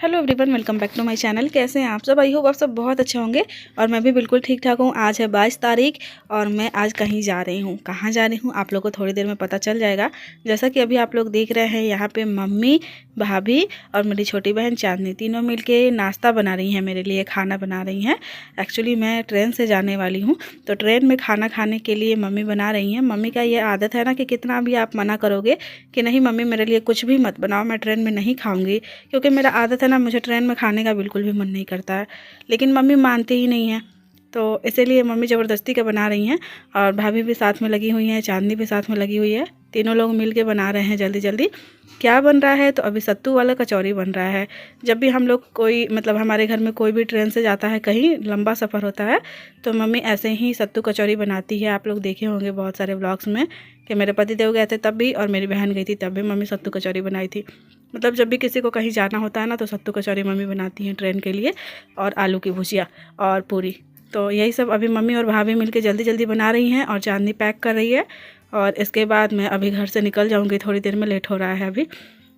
Hello everyone, welcome back to my channel. कैसे हैं आप सब? आई होप आप सब बहुत अच्छे होंगे और मैं भी बिल्कुल ठीक ठाक हूँ। आज है 22 तारीख और मैं आज कहीं जा रही हूँ। कहाँ जा रही हूँ आप लोग को थोड़ी देर में पता चल जाएगा। जैसा कि अभी आप लोग देख रहे हैं, यहाँ पे मम्मी, भाभी और मेरी छोटी बहन चांदनी तीनों मिलके नाश्ता बना रही हैं, मेरे लिए खाना बना रही हैं। एक्चुअली मैं ट्रेन से जाने वाली हूँ, तो ट्रेन में खाना खाने के लिए मम्मी बना रही हैं। मम्मी का ये आदत है ना कि कितना भी आप मना करोगे कि नहीं मम्मी मेरे लिए कुछ भी मत बनाओ, मैं ट्रेन में नहीं खाऊँगी, क्योंकि मेरा आदत है ना, मुझे ट्रेन में खाने का बिल्कुल भी मन नहीं करता है। लेकिन मम्मी मानती ही नहीं है, तो इसीलिए मम्मी ज़बरदस्ती का बना रही हैं। और भाभी भी साथ में लगी हुई हैं, चांदनी भी साथ में लगी हुई है। तीनों लोग मिलके बना रहे हैं जल्दी जल्दी। क्या बन रहा है? तो अभी सत्तू वाला कचौरी बन रहा है। जब भी हम लोग कोई हमारे घर में कोई भी ट्रेन से जाता है, कहीं लंबा सफ़र होता है, तो मम्मी ऐसे ही सत्तू कचौरी बनाती है। आप लोग देखे होंगे बहुत सारे व्लॉग्स में कि मेरे पति देव गए थे तब भी और मेरी बहन गई थी तब भी मम्मी सत्तू कचौरी बनाई थी। जब भी किसी को कहीं जाना होता है ना, तो सत्तू कचौरी मम्मी बनाती हैं ट्रेन के लिए, और आलू की भुजिया और पूरी। तो यही सब अभी मम्मी और भाभी मिलके जल्दी जल्दी बना रही हैं और चांदनी पैक कर रही है। और इसके बाद मैं अभी घर से निकल जाऊंगी, थोड़ी देर में, लेट हो रहा है अभी।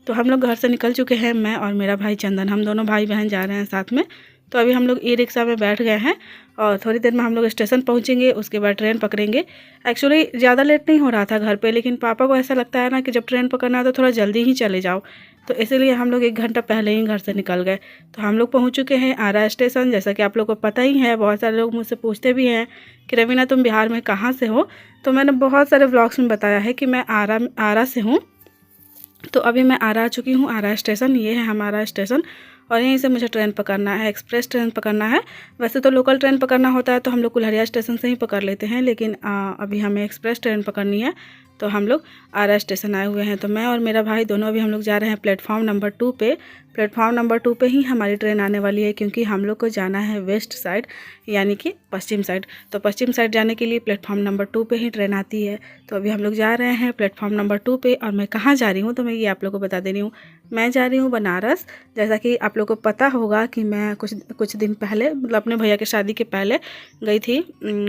तो हम लोग घर से निकल चुके हैं, मैं और मेरा भाई चंदन, हम दोनों भाई बहन जा रहे हैं साथ में। तो अभी हम लोग ई रिक्शा में बैठ गए हैं और थोड़ी देर में हम लोग स्टेशन पहुंचेंगे, उसके बाद ट्रेन पकड़ेंगे। एक्चुअली ज़्यादा लेट नहीं हो रहा था घर पे, लेकिन पापा को ऐसा लगता है ना कि जब ट्रेन पकड़ना है तो थोड़ा जल्दी ही चले जाओ, तो इसीलिए हम लोग 1 घंटा पहले ही घर से निकल गए। तो हम लोग पहुंच चुके हैं आरा स्टेशन। जैसा कि आप लोग को पता ही है, बहुत सारे लोग मुझसे पूछते भी हैं कि रवीना तुम बिहार में कहाँ से हो। तो मैंने बहुत सारे व्लॉग्स में बताया है कि मैं आरा से हूँ। तो अभी मैं आरा आ चुकी हूँ, आरा स्टेशन, ये है हमारा स्टेशन। और यहीं से मुझे ट्रेन पकड़ना है, एक्सप्रेस ट्रेन पकड़ना है। वैसे तो लोकल ट्रेन पकड़ना होता है तो हम लोग कुल्हड़िया स्टेशन से ही पकड़ लेते हैं, लेकिन अभी हमें एक्सप्रेस ट्रेन पकड़नी है। तो हम लोग आरा स्टेशन आए हुए हैं। तो मैं और मेरा भाई दोनों अभी हम लोग जा रहे हैं प्लेटफॉर्म नंबर 2 पे। प्लेटफॉर्म नंबर 2 पे ही हमारी ट्रेन आने वाली है, क्योंकि हम लोग को जाना है वेस्ट साइड, यानी कि पश्चिम साइड। तो पश्चिम साइड जाने के लिए प्लेटफॉर्म नंबर 2 पे ही ट्रेन आती है। तो अभी हम लोग जा रहे हैं प्लेटफॉर्म नंबर 2 पे। और मैं कहाँ जा रही हूँ तो मैं ये आप लोग को बता दे रही हूँ। मैं जा रही हूँ बनारस। जैसा कि आप लोग को पता होगा कि मैं कुछ दिन पहले, अपने भैया की शादी के पहले गई थी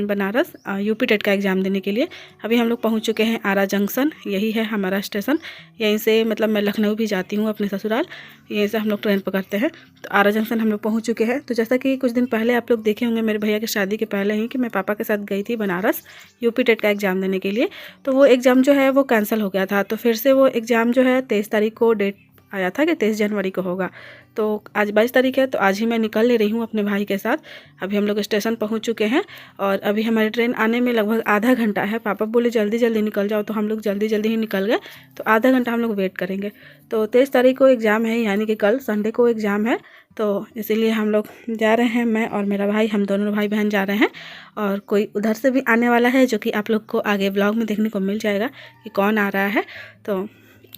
बनारस यूपी टेट का एग्ज़ाम देने के लिए। अभी हम लोग पहुँच चुके हैं आरा जंक्शन, यही है हमारा स्टेशन। यहीं से मैं लखनऊ भी जाती हूँ अपने ससुराल, यहीं से हम लोग ट्रेन पकड़ते हैं। तो आरा जंक्शन हम लोग पहुँच चुके हैं। तो जैसा कि कुछ दिन पहले आप लोग देखे होंगे मेरे भैया की शादी के पहले ही कि मैं पापा के साथ गई थी बनारस यूपी टेट का एग्ज़ाम देने के लिए। तो वो एग्ज़ाम जो है वो कैंसिल हो गया था, तो फिर से वो एग्ज़ाम जो है 23 तारीख को डेट आया था कि 23 जनवरी को होगा। तो आज 22 तारीख है, तो आज ही मैं निकल ले रही हूँ अपने भाई के साथ। अभी हम लोग स्टेशन पहुँच चुके हैं और अभी हमारी ट्रेन आने में लगभग आधा घंटा है। पापा बोले जल्दी जल्दी निकल जाओ, तो हम लोग जल्दी जल्दी ही निकल गए। तो आधा घंटा हम लोग वेट करेंगे। तो 23 तारीख को एग्ज़ाम है, यानी कि कल संडे को एग्ज़ाम है। तो इसीलिए हम लोग जा रहे हैं, मैं और मेरा भाई, हम दोनों भाई बहन जा रहे हैं। और कोई उधर से भी आने वाला है, जो कि आप लोग को आगे ब्लॉग में देखने को मिल जाएगा कि कौन आ रहा है। तो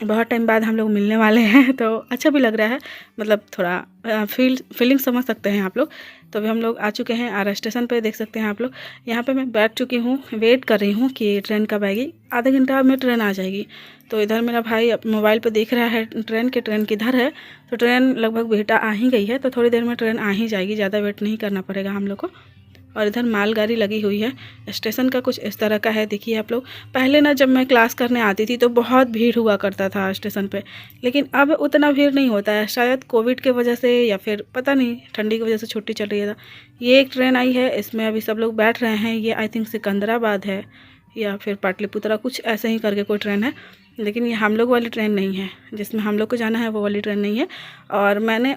बहुत टाइम बाद हम लोग मिलने वाले हैं, तो अच्छा भी लग रहा है, थोड़ा फीलिंग समझ सकते हैं आप लोग। तो अभी हम लोग आ चुके हैं आरा स्टेशन पे, देख सकते हैं आप लोग। यहाँ पे मैं बैठ चुकी हूँ, वेट कर रही हूँ कि ट्रेन कब आएगी। आधे घंटा में ट्रेन आ जाएगी। तो इधर मेरा भाई मोबाइल पे देख रहा है ट्रेन किधर है। तो ट्रेन लगभग बेटा आ ही गई है, तो थोड़ी देर में ट्रेन आ ही जाएगी, ज़्यादा वेट नहीं करना पड़ेगा हम लोग को। और इधर मालगाड़ी लगी हुई है। स्टेशन का कुछ इस तरह का है, देखिए आप लोग। पहले ना जब मैं क्लास करने आती थी तो बहुत भीड़ हुआ करता था स्टेशन पे, लेकिन अब उतना भीड़ नहीं होता है। शायद कोविड के वजह से या फिर पता नहीं, ठंडी की वजह से छुट्टी चल रही है। ये एक ट्रेन आई है, इसमें अभी सब लोग बैठ रहे हैं। ये आई थिंक सिकंदराबाद है या फिर पाटलिपुत्रा, कुछ ऐसे ही करके कोई ट्रेन है। लेकिन ये हम लोग वाली ट्रेन नहीं है, जिसमें हम लोग को जाना है वो वाली ट्रेन नहीं है। और मैंने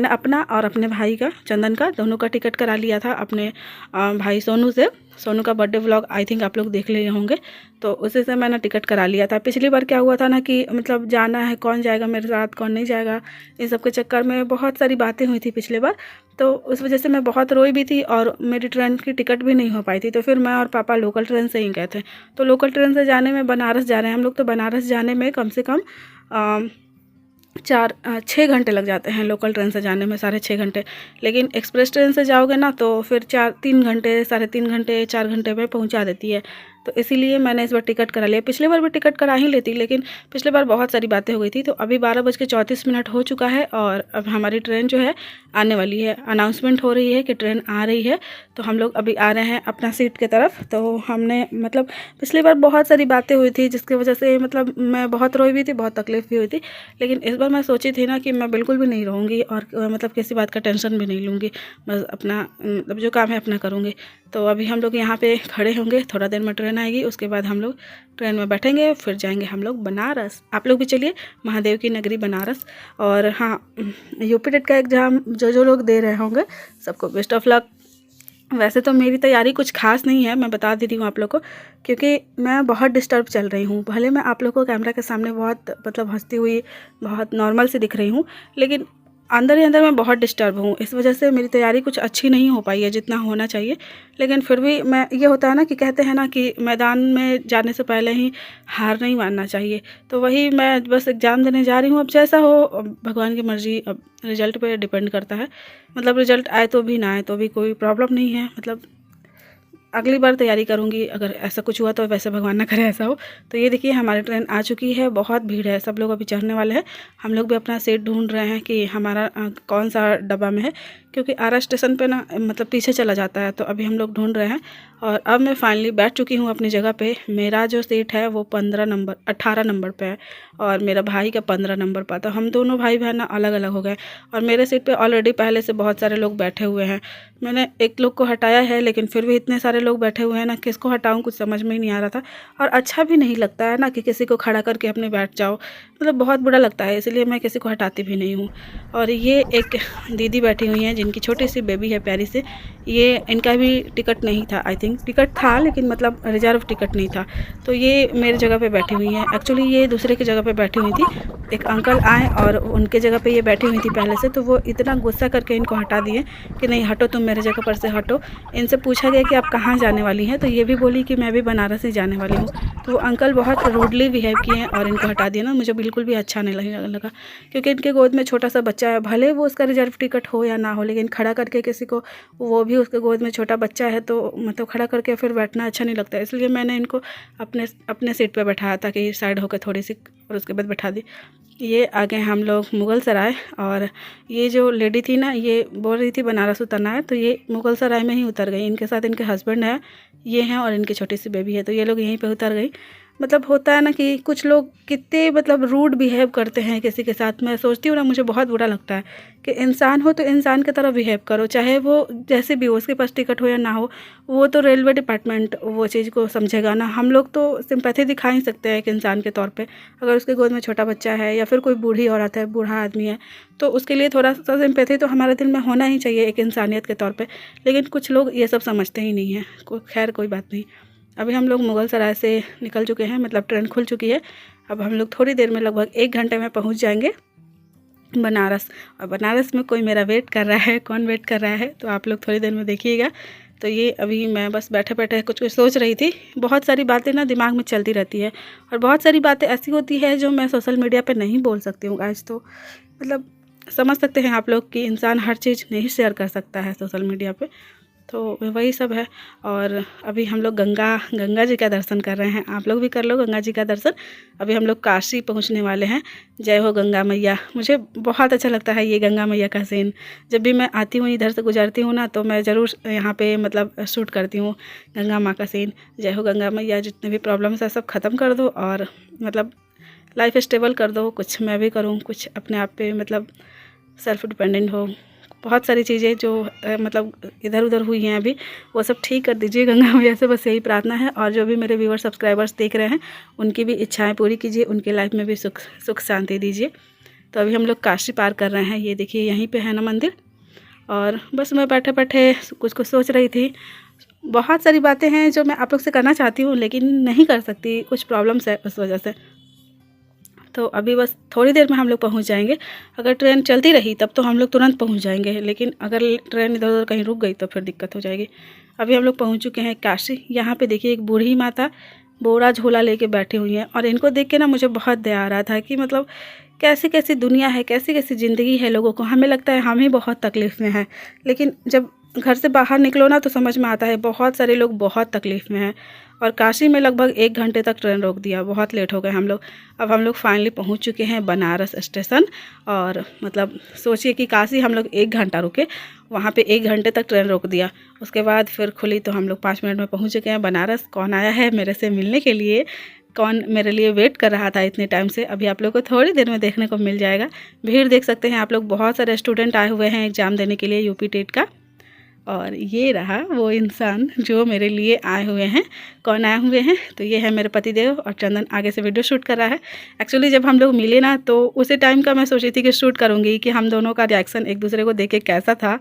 अपना और अपने भाई का, चंदन का, दोनों का टिकट करा लिया था अपने भाई सोनू से। सोनू का बर्थडे व्लॉग आई थिंक आप लोग देख ले होंगे, तो उसी से मैंने टिकट करा लिया था। पिछली बार क्या हुआ था ना कि जाना है, कौन जाएगा मेरे साथ, कौन नहीं जाएगा, इन सब के चक्कर में बहुत सारी बातें हुई थी पिछले बार। तो उस वजह से मैं बहुत रोई भी थी और मेरी ट्रेन की टिकट भी नहीं हो पाई थी। तो फिर मैं और पापा लोकल ट्रेन से ही गए थे। तो लोकल ट्रेन से जाने में बनारस जा रहे हैं हम लोग। तो बनारस जाने में कम से कम 6 घंटे लग जाते हैं, लोकल ट्रेन से जाने में 6.5 घंटे। लेकिन एक्सप्रेस ट्रेन से जाओगे ना तो फिर 3 घंटे, 3.5 घंटे, 4 घंटे में पहुंचा देती है। तो इसीलिए मैंने इस बार टिकट करा लिया। पिछले बार भी टिकट करा ही लेती, लेकिन पिछले बार बहुत सारी बातें हो गई थी। तो अभी 12:34 हो चुका है और अब हमारी ट्रेन जो है आने वाली है। अनाउंसमेंट हो रही है कि ट्रेन आ रही है, तो हम लोग अभी आ रहे हैं अपना सीट की तरफ। तो हमने मतलब पिछली बार बहुत सारी बातें हुई थी जिसकी वजह से मतलब मैं बहुत रोई भी थी, बहुत तकलीफ़ भी हुई थी। लेकिन इस बार मैं सोची थी ना कि मैं बिल्कुल भी नहीं रहूँगी और मतलब किसी बात का टेंशन भी नहीं लूँगी, बस अपना मतलब जो काम है अपना करूँगी। तो अभी हम लोग यहाँ पे खड़े होंगे, थोड़ा देर में ट्रेन आएगी, उसके बाद हम लोग ट्रेन में बैठेंगे, फिर जाएंगे हम लोग बनारस। आप लोग भी चलिए, महादेव की नगरी बनारस। और हाँ, यूपी टेट का एग्ज़ाम जो लोग दे रहे होंगे सबको बेस्ट ऑफ लक। वैसे तो मेरी तैयारी कुछ खास नहीं है, मैं बता देती हूँ आप लोग को, क्योंकि मैं बहुत डिस्टर्ब चल रही हूँ। भले मैं आप लोग को कैमरा के सामने बहुत मतलब हंसती हुई, बहुत नॉर्मल सी दिख रही हूँ, लेकिन अंदर ही अंदर मैं बहुत डिस्टर्ब हूँ। इस वजह से मेरी तैयारी कुछ अच्छी नहीं हो पाई है जितना होना चाहिए। लेकिन फिर भी मैं, ये होता है ना कि कहते हैं ना कि मैदान में जाने से पहले ही हार नहीं मानना चाहिए। तो वही मैं बस एग्ज़ाम देने जा रही हूँ। अब जैसा हो, अब भगवान की मर्ज़ी, अब रिज़ल्ट पे डिपेंड करता है। मतलब रिज़ल्ट आए तो भी ना आए तो भी कोई प्रॉब्लम नहीं है। मतलब अगली बार तैयारी करूँगी, अगर ऐसा कुछ हुआ तो वैसे भगवान ना करे ऐसा हो। तो ये देखिए हमारी ट्रेन आ चुकी है, बहुत भीड़ है, सब लोग अभी चढ़ने वाले हैं। हम लोग भी अपना सीट ढूंढ रहे हैं कि हमारा कौन सा डब्बा में है, क्योंकि आरा स्टेशन पे ना मतलब पीछे चला जाता है। तो अभी हम लोग ढूंढ रहे हैं और अब मैं फाइनली बैठ चुकी हूँ अपनी जगह पे। मेरा जो सीट है वो 18 नंबर पे है और मेरा भाई का 15 नंबर पर। तो हम दोनों भाई बहन ना अलग अलग हो गए और मेरे सीट पे ऑलरेडी पहले से बहुत सारे लोग बैठे हुए हैं। मैंने एक लोग को हटाया है, लेकिन फिर भी इतने सारे लोग बैठे हुए हैं ना, किसको हटाऊं कुछ समझ में ही नहीं आ रहा था। और अच्छा भी नहीं लगता है ना कि किसी को खड़ा करके अपने बैठ जाओ, मतलब बहुत बुरा लगता है, इसलिए मैं किसी को हटाती भी नहीं हूँ। और ये एक दीदी बैठी हुई हैं जिनकी छोटी सी बेबी है प्यारी से। ये इनका भी टिकट नहीं था, आई थिंक टिकट था लेकिन मतलब रिजर्व टिकट नहीं था। तो ये मेरी जगह पे बैठी हुई हैं। एक्चुअली ये दूसरे की जगह पे बैठी हुई थी। एक अंकल आए और उनके जगह पे ये बैठी हुई थी पहले से, तो वो इतना गुस्सा करके इनको हटा दिए कि नहीं हटो, तुम मेरे जगह पर से हटो। इनसे पूछा गया कि आप कहाँ जाने वाली हैं, तो ये भी बोली कि मैं भी बनारस ही जाने वाली हूँ। तो वो अंकल बहुत रूडली बिहेव किए हैं और इनको हटा दिया ना। मुझे बिल्कुल भी अच्छा नहीं लगा, क्योंकि इनके गोद में छोटा सा बच्चा है, भले वो उसका रिजर्व टिकट हो या ना हो, लेकिन खड़ा करके किसी को, वो भी उसके गोद में छोटा बच्चा है, तो मतलब खड़ा करके फिर बैठना अच्छा नहीं लगता है। इसलिए मैंने इनको अपने अपने सीट पे बैठाया था कि साइड होकर थोड़ी सी, और उसके बाद बैठा दी। ये आगे हम लोग मुग़ल सराय। और ये जो लेडी थी ना, ये बोल रही थी बनारस उतरना है, तो ये मुग़ल सराय में ही उतर गई। इनके साथ इनके हस्बैंड है, ये हैं, और इनकी छोटी सी बेबी है, तो ये लोग यहीं पे उतर गई। मतलब होता है ना कि कुछ लोग कितने मतलब रूड बिहेव करते हैं किसी के साथ। मैं सोचती हूँ ना, मुझे बहुत बुरा लगता है कि इंसान हो तो इंसान की तरह बिहेव करो, चाहे वो जैसे भी हो, उसके पास टिकट हो या ना हो। वो तो रेलवे डिपार्टमेंट वो चीज़ को समझेगा ना। हम लोग तो सिंपैथी दिखा ही सकते हैं एक इंसान के तौर पे। अगर उसके गोद में छोटा बच्चा है या फिर कोई बूढ़ी औरत है, बूढ़ा आदमी है, तो उसके लिए थोड़ा सा सिंपैथी तो हमारे दिल में होना ही चाहिए एक इंसानियत के तौर पे। लेकिन कुछ लोग ये सब समझते ही नहीं हैं। खैर कोई बात नहीं। अभी हम लोग मुग़ल सराय से निकल चुके हैं, मतलब ट्रेन खुल चुकी है। अब हम लोग थोड़ी देर में, लगभग 1 घंटे में पहुंच जाएंगे बनारस। और बनारस में कोई मेरा वेट कर रहा है, कौन वेट कर रहा है तो आप लोग थोड़ी देर में देखिएगा। तो ये अभी मैं बस बैठे बैठे कुछ कुछ सोच रही थी। बहुत सारी बातें ना दिमाग में चलती रहती है, और बहुत सारी बातें ऐसी होती है जो मैं सोशल मीडिया पे नहीं बोल सकती हूँ आज। तो मतलब समझ सकते हैं आप लोग कि इंसान हर चीज़ नहीं शेयर कर सकता है सोशल मीडिया पे। तो वही सब है। और अभी हम लोग गंगा जी का दर्शन कर रहे हैं। आप लोग भी कर लो गंगा जी का दर्शन। अभी हम लोग काशी पहुंचने वाले हैं। जय हो गंगा मैया। मुझे बहुत अच्छा लगता है ये गंगा मैया का सीन। जब भी मैं आती हूँ, इधर से गुजरती हूँ ना, तो मैं ज़रूर यहाँ पे मतलब शूट करती हूँ गंगा माँ का सीन। जय हो गंगा मैया, जितने भी प्रॉब्लम्स है सब ख़त्म कर दो और मतलब लाइफ स्टेबल कर दो। कुछ मैं भी करूँ, कुछ अपने आप पे मतलब सेल्फ डिपेंडेंट हो। बहुत सारी चीज़ें जो मतलब इधर उधर हुई हैं अभी, वो सब ठीक कर दीजिए गंगा मैया से, बस यही प्रार्थना है। और जो भी मेरे व्यूअर सब्सक्राइबर्स देख रहे हैं, उनकी भी इच्छाएं पूरी कीजिए, उनके लाइफ में भी सुख शांति दीजिए। तो अभी हम लोग काशी पार कर रहे हैं। ये देखिए यहीं पे है ना मंदिर। और बस मैं बैठे बैठे कुछ सोच रही थी। बहुत सारी बातें हैं जो मैं आप लोग से करना चाहती हूँ, लेकिन नहीं कर सकती, कुछ प्रॉब्लम्स है उस वजह से। तो अभी बस थोड़ी देर में हम लोग पहुंच जाएंगे। अगर ट्रेन चलती रही तब तो हम लोग तुरंत पहुंच जाएंगे, लेकिन अगर ट्रेन इधर उधर कहीं रुक गई तो फिर दिक्कत हो जाएगी। अभी हम लोग पहुंच चुके हैं काशी। यहाँ पे देखिए एक बूढ़ी माता बोरा झोला लेके बैठी हुई हैं, और इनको देख के ना मुझे बहुत दया आ रहा था कि मतलब कैसी कैसी दुनिया है, कैसी कैसी ज़िंदगी है लोगों को। हमें लगता है हम ही बहुत तकलीफ़ में हैं, लेकिन जब घर से बाहर निकलो ना तो समझ में आता है बहुत सारे लोग बहुत तकलीफ़ में हैं। और काशी में लगभग 1 घंटे तक ट्रेन रोक दिया, बहुत लेट हो गए हम लोग। अब हम लोग फाइनली पहुंच चुके हैं बनारस स्टेशन। और मतलब सोचिए कि काशी हम लोग 1 घंटा रुके, वहाँ पे 1 घंटे तक ट्रेन रोक दिया। उसके बाद फिर खुली तो हम लोग 5 मिनट में पहुँच चुके हैं बनारस। कौन आया है मेरे से मिलने के लिए, कौन मेरे लिए वेट कर रहा था इतने टाइम से, अभी आप लोग को थोड़ी देर में देखने को मिल जाएगा। भीड़ देख सकते हैं आप लोग, बहुत सारे स्टूडेंट आए हुए हैं एग्ज़ाम देने के लिए यूपी टेट का। और ये रहा वो इंसान जो मेरे लिए आए हुए हैं। कौन आए हुए हैं तो ये है मेरे पतिदेव, और चंदन आगे से वीडियो शूट कर रहा है। एक्चुअली जब हम लोग मिले ना तो उसी टाइम का मैं सोची थी कि शूट करूँगी कि हम दोनों का रिएक्शन एक दूसरे को देख के कैसा था।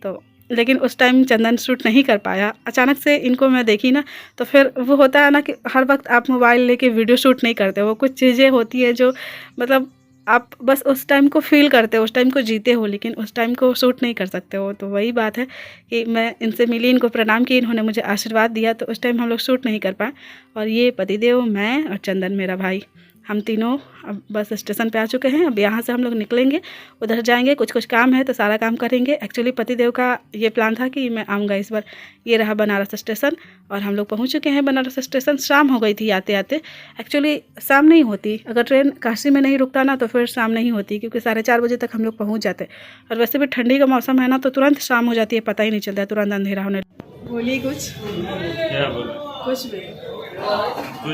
तो लेकिन उस टाइम चंदन शूट नहीं कर पाया। अचानक से इनको मैं देखी ना तो फिर वो होता है ना कि हर वक्त आप मोबाइल लेके वीडियो शूट नहीं करते हो, कुछ चीज़ें होती है जो मतलब आप बस उस टाइम को फ़ील करते हो, उस टाइम को जीते हो, लेकिन उस टाइम को शूट नहीं कर सकते हो। तो वही बात है कि मैं इनसे मिली, इनको प्रणाम किए, इन्होंने मुझे आशीर्वाद दिया, तो उस टाइम हम लोग शूट नहीं कर पाए। और ये पतिदेव, मैं और चंदन मेरा भाई, हम तीनों अब बस स्टेशन पे आ चुके हैं। अब यहाँ से हम लोग निकलेंगे, उधर जाएंगे, कुछ काम है तो सारा काम करेंगे। एक्चुअली पतिदेव का ये प्लान था कि मैं आऊँगा इस बार। ये रहा बनारस स्टेशन और हम लोग पहुँच चुके हैं बनारस स्टेशन। शाम हो गई थी आते आते। एक्चुअली शाम नहीं होती, अगर ट्रेन काशी में नहीं रुकता ना तो फिर शाम नहीं होती, क्योंकि 4:30 बजे तक हम लोग पहुँच जाते। और वैसे भी ठंडी का मौसम है ना तो तुरंत शाम हो जाती है, पता ही नहीं चलता है, तुरंत अंधेरा होने। बोलिए कुछ। क्या बोला? कुछ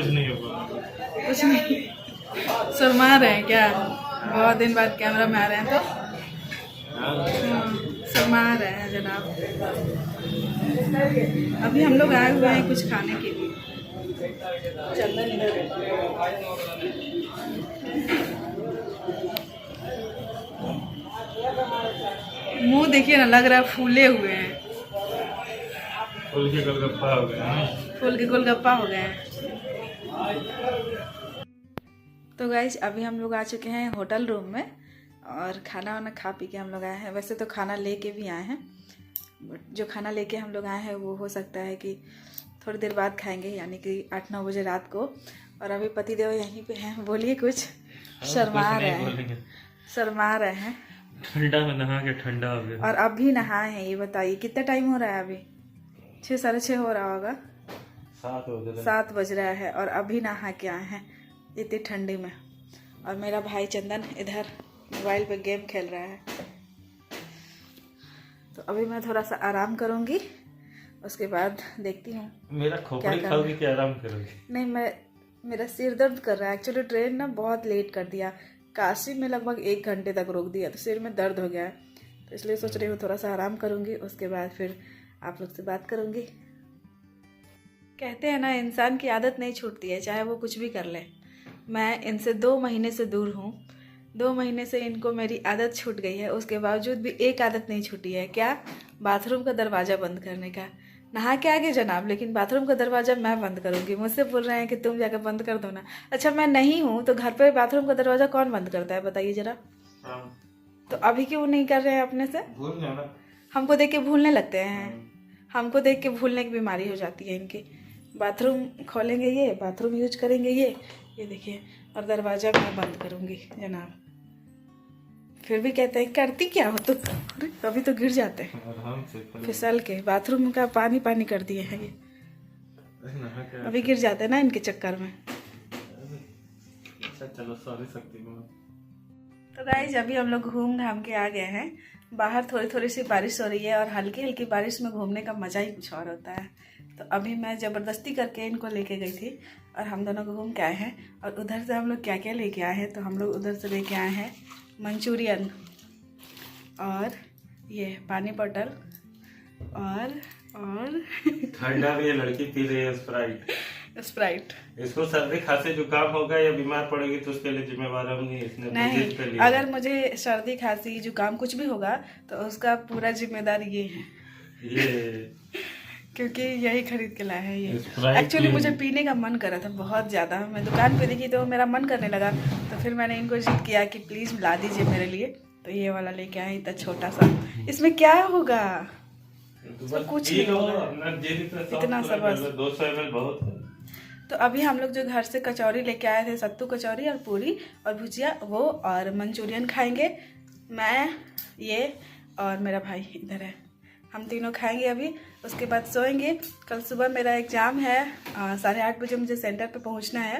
नहीं होगा। कुछ नहीं, शर्मा रहे हैं क्या? बहुत दिन बाद कैमरा में आ रहे हैं तो शर्मा रहे हैं जनाब। अभी हम लोग आए हुए हैं कुछ खाने के लिए। चंदन इधर मुंह देखिए ना, लग रहा है फूले हुए हैं। फूल के गोलगप्पा हो गए, फूल के गोलगप्पा हो गए हैं। तो गाइस अभी हम लोग आ चुके हैं होटल रूम में और खाना वाना खा पी के हम लोग आए हैं। वैसे तो खाना लेके भी आए हैं, बट जो खाना लेके हम लोग आए हैं वो हो सकता है कि थोड़ी देर बाद खाएंगे, यानी कि 8-9 बजे रात को। और अभी पतिदेव यहीं पे हैं। बोलिए कुछ। शर्मा रहे हैं, शर्मा रहे हैं। ठंडा में नहा के ठंडा हो गया। और अभी नहाए हैं, ये बताइए कितना टाइम हो रहा है? अभी 6, 6:30 हो रहा होगा। 7 बज रहा है और अभी नहा के आए हैं इतनी ठंडी में। और मेरा भाई चंदन इधर मोबाइल पे गेम खेल रहा है। तो अभी मैं थोड़ा सा आराम करूंगी, उसके बाद देखती हूँ। मेरा खोपड़ी खाओगी कि आराम करोगी? नहीं, मेरा सिर दर्द कर रहा है। एक्चुअली ट्रेन ना बहुत लेट कर दिया, काशी में लगभग 1 घंटे तक रोक दिया, तो सिर में दर्द हो गया है। तो इसलिए सोच रही हूँ थोड़ा सा आराम करूँगी, उसके बाद फिर आप लोग से बात करूँगी। कहते हैं ना, इंसान की आदत नहीं छूटती है, चाहे वो कुछ भी कर ले। मैं इनसे 2 महीने से दूर हूँ, 2 महीने से इनको मेरी आदत छूट गई है, उसके बावजूद भी एक आदत नहीं छूटी है। क्या? बाथरूम का दरवाज़ा बंद करने का। नहा के आगे जनाब, लेकिन बाथरूम का दरवाज़ा मैं बंद करूँगी। मुझसे बोल रहे हैं कि तुम जाकर बंद कर दो ना। अच्छा, मैं नहीं हूँ तो घर पे बाथरूम का दरवाज़ा कौन बंद करता है बताइए ज़रा। तो अभी क्यों नहीं कर रहे हैं अपने से? भूल जाना। हमको देख के भूलने लगते हैं, हमको देख के भूलने की बीमारी हो जाती है इनकी। बाथरूम खोलेंगे, ये बाथरूम यूज करेंगे, ये देखिए, और दरवाज़ा मैं बंद करूँगी जनाब। फिर भी कहते हैं करती क्या हो तुम? अरे अभी तो गिर जाते हैं फिसल के, बाथरूम का पानी कर दिए हैं ये, अभी गिर जाते हैं ना इनके चक्कर में। चलो सॉरी सकती हूँ। तो गाइस अभी हम लोग घूम घाम के आ गए हैं। बाहर थोड़ी थोड़ी सी बारिश हो रही है और हल्की हल्की बारिश में घूमने का मज़ा ही कुछ और होता है। तो अभी मैं ज़बरदस्ती करके इनको लेके गई थी और हम दोनों घूम के आए हैं। और उधर से हम लोग क्या क्या लेके आए हैं, तो हम लोग उधर से लेके आए हैं मंचूरियन और ये पानी बॉटल और ठंडा भी है, लड़की पी रही है स्प्राइट। इसको सर्दी खांसी जुकाम होगा या बीमार पड़ेगी तो उसके लिए जिम्मेवार होंगी। इसने नहीं, अगर मुझे सर्दी खांसी जुकाम कुछ भी होगा तो उसका पूरा जिम्मेदार ये है, क्योंकि यही खरीद के लाया है ये। एक्चुअली मुझे पीने का मन कर रहा था बहुत ज़्यादा, मैं दुकान पे देखी तो मेरा मन करने लगा, तो फिर मैंने इनको जिद किया कि प्लीज़ ला दीजिए मेरे लिए। तो ये वाला लेके आए, इतना छोटा सा। इसमें क्या होगा? तो कुछ नहीं होगा, इतना सा बस। 200 ml बहुत है। तो अभी हम लोग जो घर से कचौरी लेके आए थे, सत्तू कचौरी और पूरी और भुजिया, वो और मंचूरियन खाएंगे। मैं, ये और मेरा भाई इधर है, हम तीनों खाएंगे अभी, उसके बाद सोएंगे। कल सुबह मेरा एग्ज़ाम है, 8:30 बजे मुझे सेंटर पे पहुंचना है।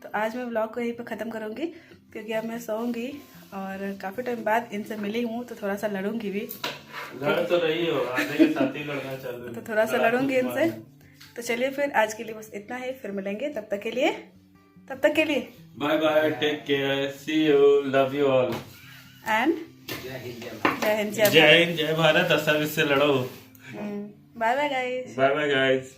तो आज मैं व्लॉग को यहीं पे ख़त्म करूंगी, क्योंकि अब मैं सोऊंगी और काफ़ी टाइम बाद इनसे मिली हूँ तो थोड़ा सा लड़ूंगी भी। लड़ तो रही हो, आधे के साथ ही लड़ना चालू है। तो थोड़ा सा लड़ूंगी इनसे। तो चलिए फिर आज के लिए बस इतना ही, फिर मिलेंगे। तब तक के लिए bye bye, take care, see you, love you all and जय हिंद जय भारत। 28 से लड़ो। Bye bye guys. Bye bye guys.